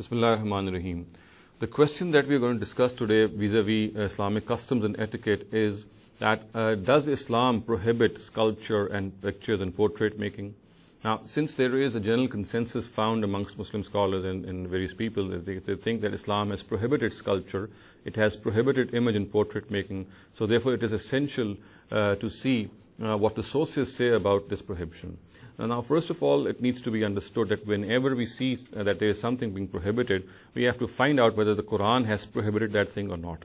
Bismillah ar-Rahman ar-Rahim. The question that we are going to discuss today vis-a-vis Islamic customs and etiquette is that does Islam prohibit sculpture and pictures and portrait making? Now, since there is a general consensus found amongst Muslim scholars and various people, they think that Islam has prohibited sculpture, it has prohibited image and portrait making, so therefore it is essential to see what the sources say about this prohibition. Now, first of all, it needs to be understood that whenever we see that there is something being prohibited, we have to find out whether the Quran has prohibited that thing or not.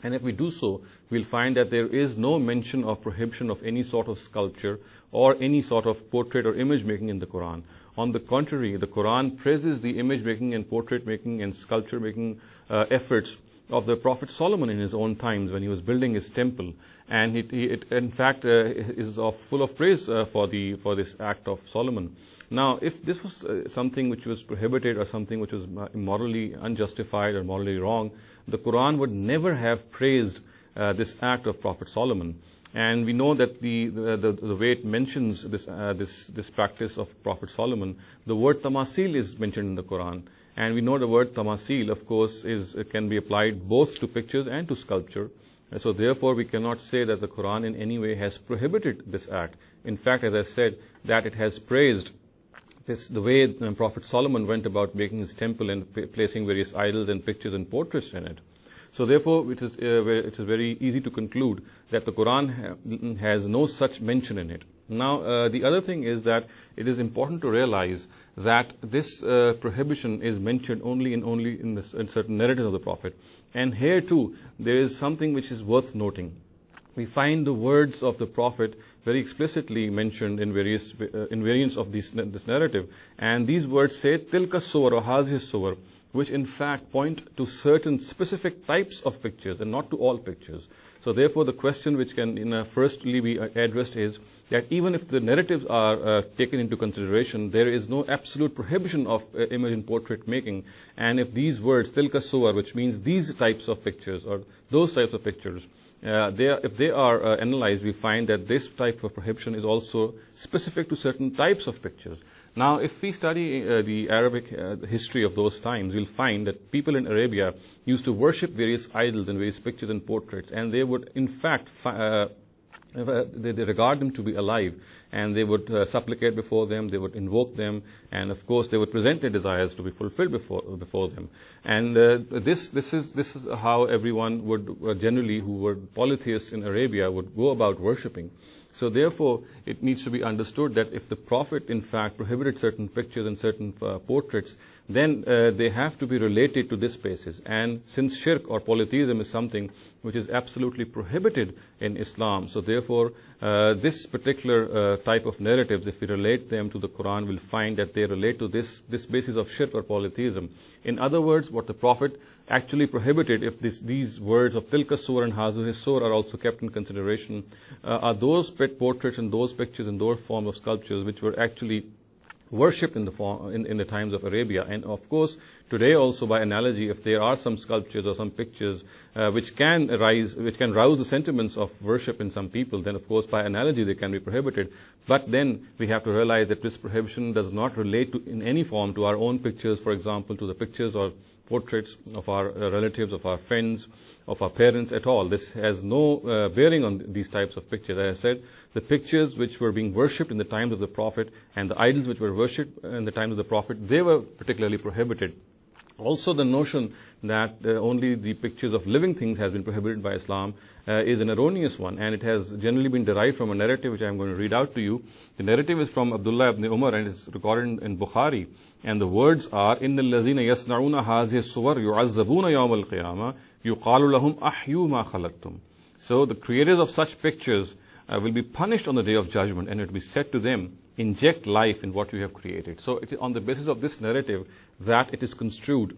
And if we do so, we'll find that there is no mention of prohibition of any sort of sculpture or any sort of portrait or image making in the Quran. On the contrary, the Quran praises the image making and portrait making and sculpture making efforts of the Prophet Solomon in his own times when he was building his temple, and it in fact is full of praise for this act of Solomon. Now, if this was something which was prohibited or something which was morally unjustified or morally wrong, the Quran would never have praised this act of Prophet Solomon. And we know that the way it mentions this practice of Prophet Solomon, the word tamasil is mentioned in the Quran. And we know the word tamasil, of course, can be applied both to pictures and to sculpture. So therefore, we cannot say that the Quran in any way has prohibited this act. In fact, as I said, that it has praised the way Prophet Solomon went about making his temple and placing various idols and pictures and portraits in it. So therefore, it is very easy to conclude that the Quran has no such mention in it. Now, the other thing is that it is important to realize that this prohibition is mentioned only in certain narratives of the Prophet. And here too, there is something which is worth noting. We find the words of the Prophet very explicitly mentioned in variants of this narrative. And these words say, Tilka suwar or hazihi suwar, which in fact point to certain specific types of pictures and not to all pictures. So therefore, the question which can firstly be addressed is that even if the narratives are taken into consideration, there is no absolute prohibition of image and portrait making. And if these words, tilka suwar, which means these types of pictures or those types of pictures, if they are analyzed, we find that this type of prohibition is also specific to certain types of pictures. Now, if we study the Arabic history of those times, we'll find that people in Arabia used to worship various idols and various pictures and portraits, and they would, in fact, they regard them to be alive, and they would supplicate before them, they would invoke them, and of course, they would present their desires to be fulfilled before them. And this is how everyone would generally, who were polytheists in Arabia, would go about worshipping. So therefore, it needs to be understood that if the Prophet in fact prohibited certain pictures and certain portraits, then they have to be related to this basis. And since shirk or polytheism is something which is absolutely prohibited in Islam, so therefore this particular type of narratives, if we relate them to the Quran, we'll find that they relate to this basis of shirk or polytheism. In other words, what the Prophet actually prohibited, if these words of tilka suwar and hazihi suwar are also kept in consideration, are those portraits and those pictures and those forms of sculptures which were actually worshipped in the times of Arabia. And of course, today also by analogy, if there are some sculptures or some pictures which can rouse the sentiments of worship in some people, then of course by analogy they can be prohibited. But then we have to realize that this prohibition does not relate to, in any form, to our own pictures, for example, to the pictures or portraits of our relatives, of our friends, of our parents at all. This has no bearing on these types of pictures. As I said, the pictures which were being worshipped in the times of the Prophet and the idols which were worshipped in the times of the Prophet, they were particularly prohibited. Also, the notion that only the pictures of living things has been prohibited by Islam is an erroneous one, and it has generally been derived from a narrative which I am going to read out to you. The narrative is from Abdullah ibn Umar and is recorded in Bukhari, and the words are, إِنَّ الَّذِينَ يَصْنَعُونَ هَذِهِ الصُّوَرِ يُعَذَّبُونَ يَوْمَ الْقِيَامَةِ يُقَالُ لَهُمْ أَحْيُوا مَا خَلَقْتُمْ. So the creators of such pictures will be punished on the Day of Judgment, and it will be said to them, inject life in what you have created. So it is on the basis of this narrative that it is construed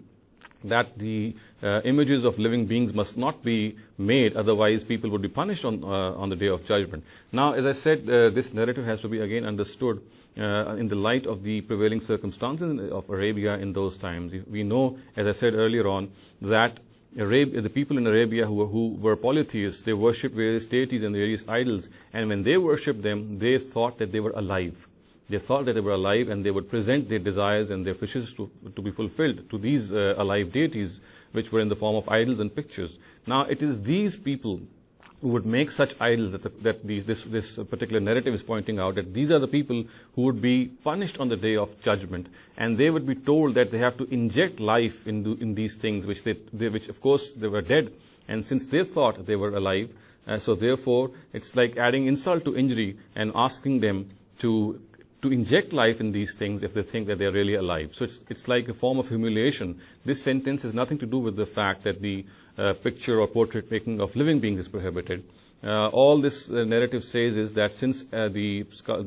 that the images of living beings must not be made, otherwise people would be punished on the Day of Judgment. Now, as I said, this narrative has to be again understood in the light of the prevailing circumstances of Arabia in those times. We know, as I said earlier on, that the people in Arabia who were polytheists, they worshipped various deities and various idols, and when they worshipped them, they thought that they were alive. They thought that they were alive, and they would present their desires and their wishes to be fulfilled to these alive deities, which were in the form of idols and pictures. Now, it is these people who would make such idols this particular narrative is pointing out, that these are the people who would be punished on the day of judgment, and they would be told that they have to inject life in these things, which of course they were dead, and since they thought they were alive, so therefore it's like adding insult to injury and asking them to inject life in these things if they think that they are really alive. So it's like a form of humiliation. This sentence has nothing to do with the fact that the picture or portrait making of living beings is prohibited. All this narrative says is that since the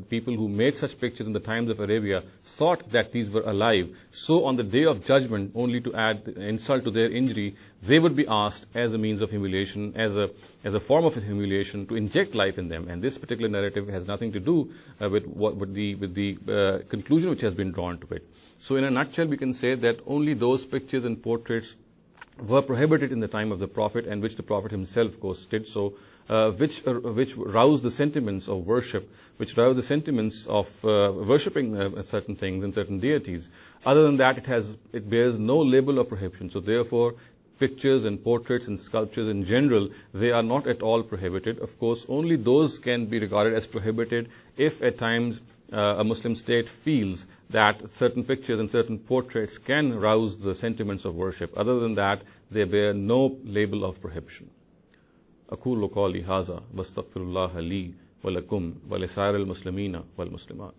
people who made such pictures in the times of Arabia thought that these were alive, so on the day of judgment, only to add insult to their injury, they would be asked as a means of humiliation, as a form of humiliation, to inject life in them. And this particular narrative has nothing to do with the conclusion which has been drawn to it. So in a nutshell, we can say that only those pictures and portraits were prohibited in the time of the Prophet, and which the Prophet himself, of course, did so, which roused the sentiments of worship, which roused the sentiments of worshipping certain things and certain deities. Other than that, it bears no label of prohibition. So therefore, pictures and portraits and sculptures in general, they are not at all prohibited. Of course, only those can be regarded as prohibited if at times a Muslim state feels that certain pictures and certain portraits can rouse the sentiments of worship. Other than that, they bear no label of prohibition. أقول قولي هذا واستغفر الله لي ولكم ولسائر المسلمين والمسلمات.